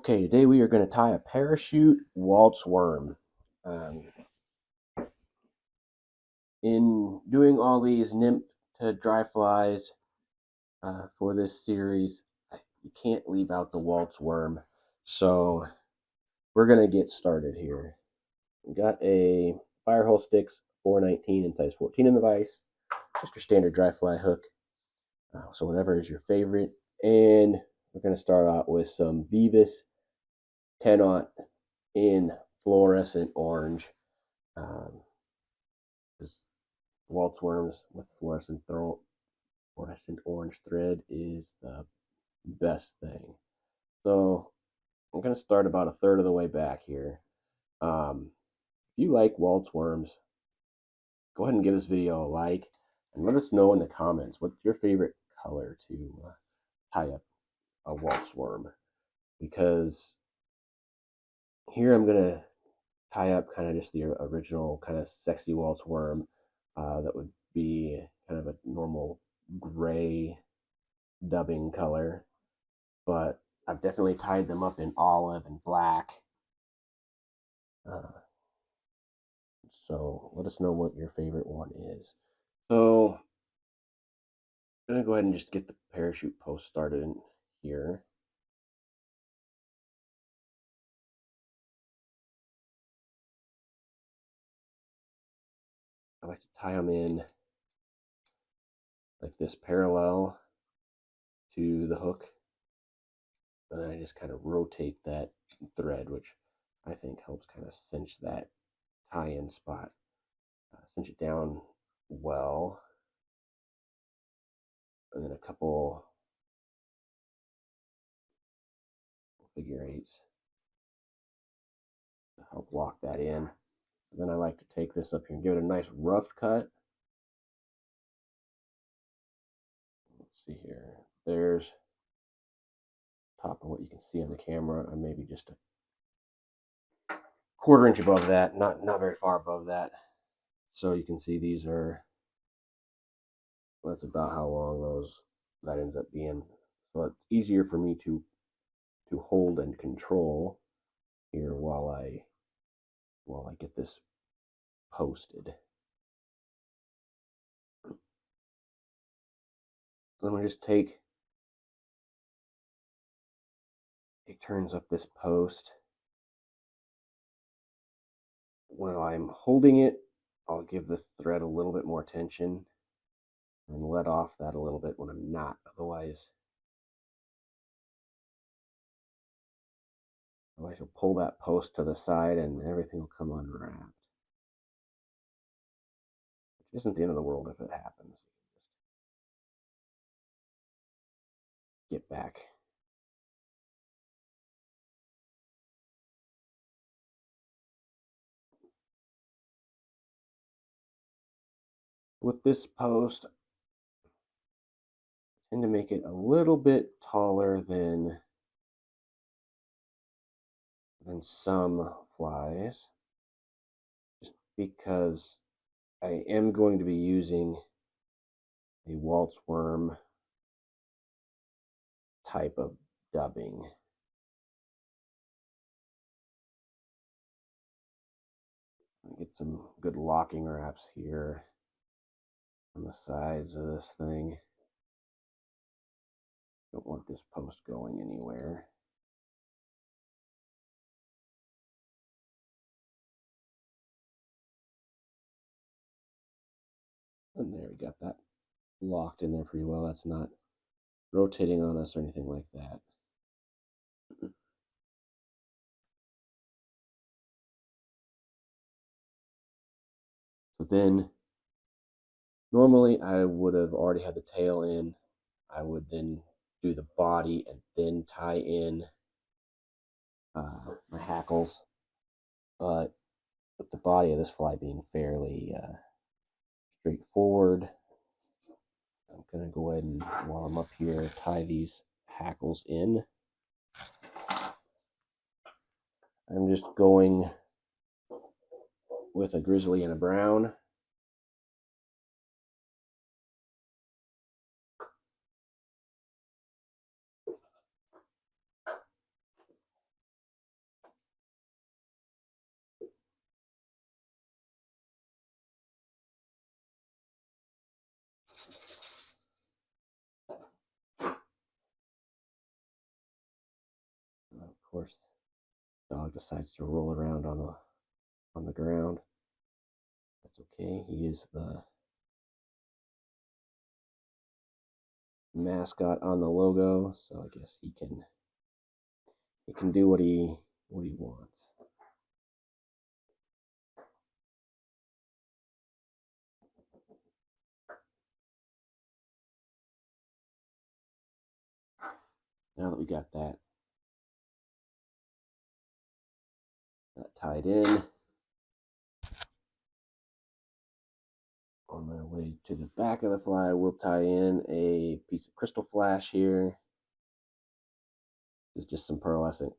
Okay, today we are going to tie a parachute Walt's worm. Um, in doing all these nymph to dry flies for this series, you can't leave out the Walt's worm. So we're going to get started here. We got a Firehole Sticks 419 and size 14 in the vise, just your standard dry fly hook. So whatever is your favorite. And we're going to start out with some Vivus 10-aught in fluorescent orange. Um, just Walt's worms with fluorescent orange thread is the best thing. So I'm going to start about a third of the way back here. If you like Walt's worms, go ahead and give this video a like and let us know in the comments what's your favorite color to tie up a Walt's worm. Because here I'm going to tie up kind of just the original kind of sexy Walt's worm. That would be kind of a normal gray dubbing color, but I've definitely tied them up in olive and black. So let us know what your favorite one is. So I'm going to go ahead and just get the parachute post started in here. I like to tie them in like this parallel to the hook. And then I just kind of rotate that thread, which I think helps kind of cinch that tie-in spot. Cinch it down well. And then a couple figure eights to help lock that in. And then I like to take this up here and give it a nice rough cut. Let's see here. There's top of what you can see on the camera. I'm maybe just a quarter inch above that, not very far above that. So you can see these are, well, that's about how long that ends up being. So it's easier for me to hold and control here while I get this posted. Then we just take turns up this post. When I'm holding it, I'll give the thread a little bit more tension and let off that a little bit when I'm not. Otherwise you'll pull that post to the side and everything will come unwrapped. Which isn't the end of the world if it happens. Get back. With this post, I tend to make it a little bit taller than some flies, just because I am going to be using a Walt's worm type of dubbing. Get some good locking wraps here on the sides of this thing. Don't want this post going anywhere. And there, we got that locked in there pretty well. That's not rotating on us or anything like that. So then, normally I would have already had the tail in. I would then do the body and then tie in my hackles. But with the body of this fly being fairly straightforward, I'm going to go ahead and, while I'm up here, tie these hackles in. I'm just going with a grizzly and a brown. course, dog decides to roll around on the ground. That's okay. He is the mascot on the logo, so I guess he can do what he wants. Now that we got that tied in, on my way to the back of the fly, we'll tie in a piece of crystal flash here. This is just some pearlescent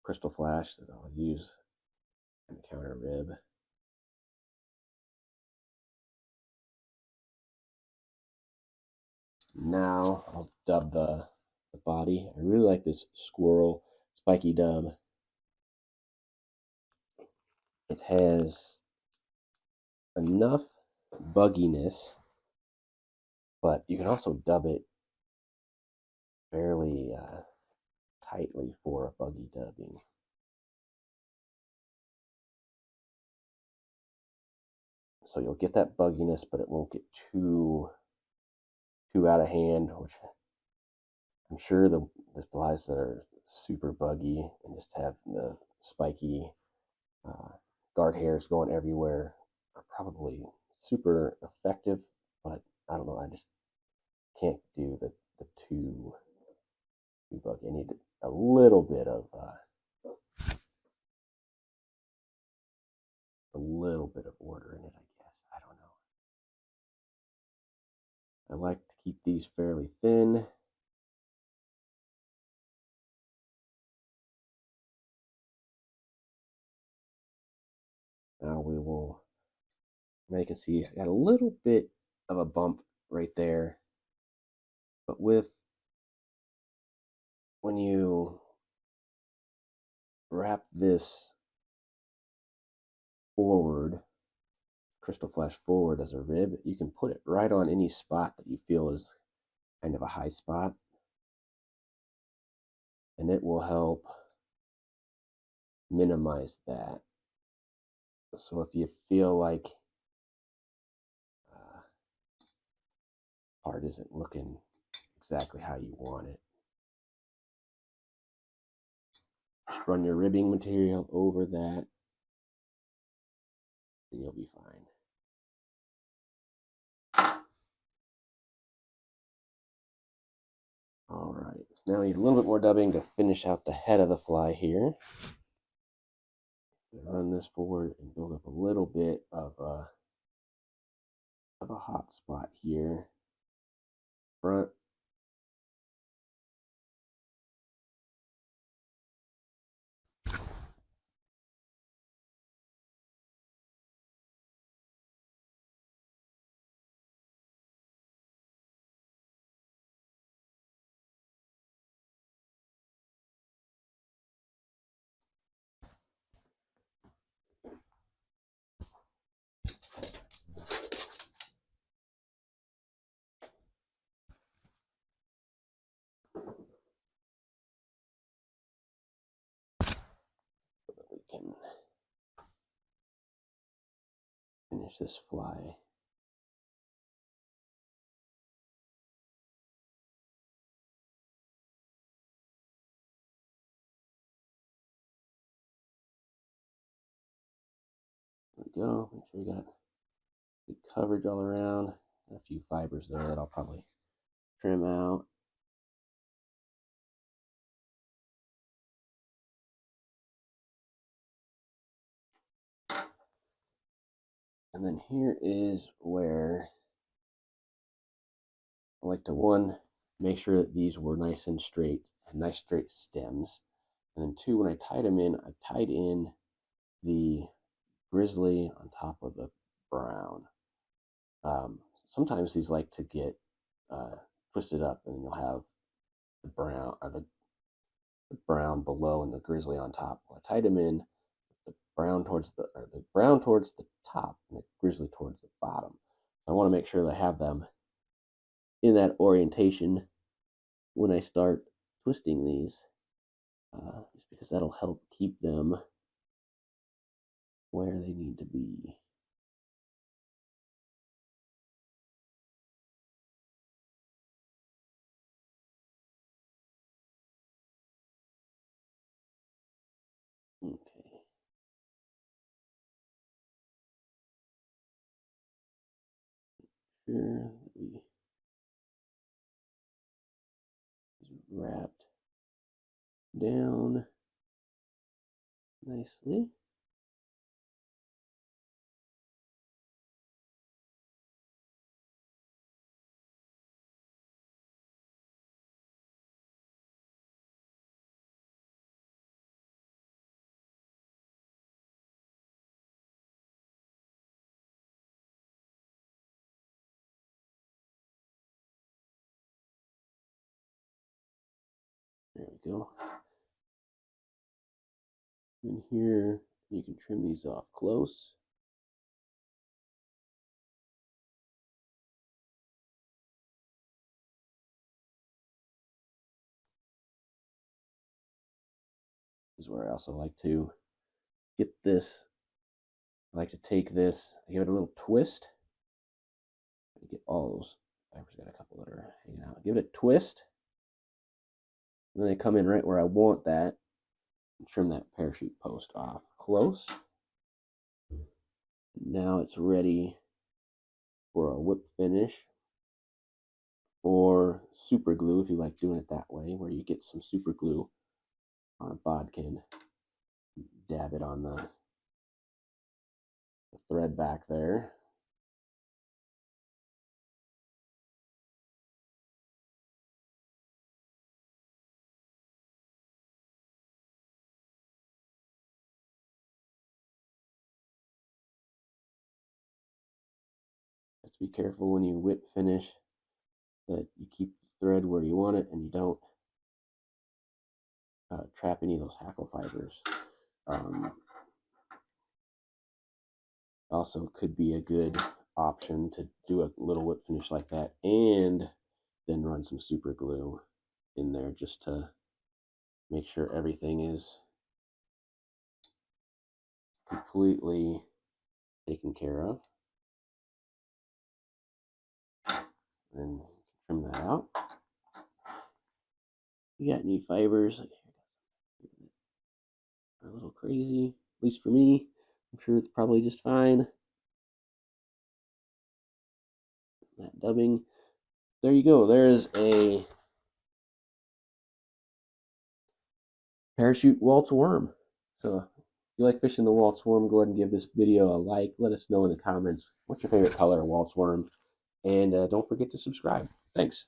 crystal flash that I'll use in the counter rib. Now I'll dub the body. I really like this squirrel spiky dub. It has enough bugginess, but you can also dub it fairly tightly for a buggy dubbing. So you'll get that bugginess, but it won't get too out of hand, which I'm sure the flies that are super buggy and just have the spiky guard hairs going everywhere are probably super effective, but I don't know, I just can't do the too buggy. I need a little bit of order in it, I guess. I don't know. I like to keep these fairly thin. Now we will, now you can see I got a little bit of a bump right there, but when you wrap this forward, crystal flash forward as a rib, you can put it right on any spot that you feel is kind of a high spot, and it will help minimize that. So if you feel like part isn't looking exactly how you want it, just run your ribbing material over that and you'll be fine. All right, so now we need a little bit more dubbing to finish out the head of the fly here. Run this forward and build up a little bit of a hot spot here. Front. We can finish this fly. There we go. Make sure we got good coverage all around. A few fibers there that I'll probably trim out. And then here is where I like to, make sure that these were nice and straight, and nice straight stems. And then two, when I tied them in, I tied in the grizzly on top of the brown. Sometimes these like to get twisted up, and you'll have the brown or the brown below and the grizzly on top. Well, I tied them in the brown towards the top and the grizzly towards the bottom. I want to make sure that I have them in that orientation when I start twisting these. just because that'll help keep them where they need to be. Okay. Sure, we wrapped down nicely. There we go. And here you can trim these off close. This is where I also like to get this. I like to take this, give it a little twist. Get all those fibers, got a couple that are hanging out. Give it a twist. And then they come in right where I want that. And trim that parachute post off close. Now it's ready for a whip finish or super glue if you like doing it that way, where you get some super glue on a bodkin, dab it on the thread back there. Just be careful when you whip finish that you keep the thread where you want it and you don't trap any of those hackle fibers. Also could be a good option to do a little whip finish like that and then run some super glue in there just to make sure everything is completely taken care of. And trim that out. You got any fibers are a little crazy, at least for me. I'm sure it's probably just fine. That dubbing. There you go. There's a parachute Walt's worm. So if you like fishing the Walt's worm, go ahead and give this video a like. Let us know in the comments what's your favorite color of Walt's worm. And don't forget to subscribe. Thanks.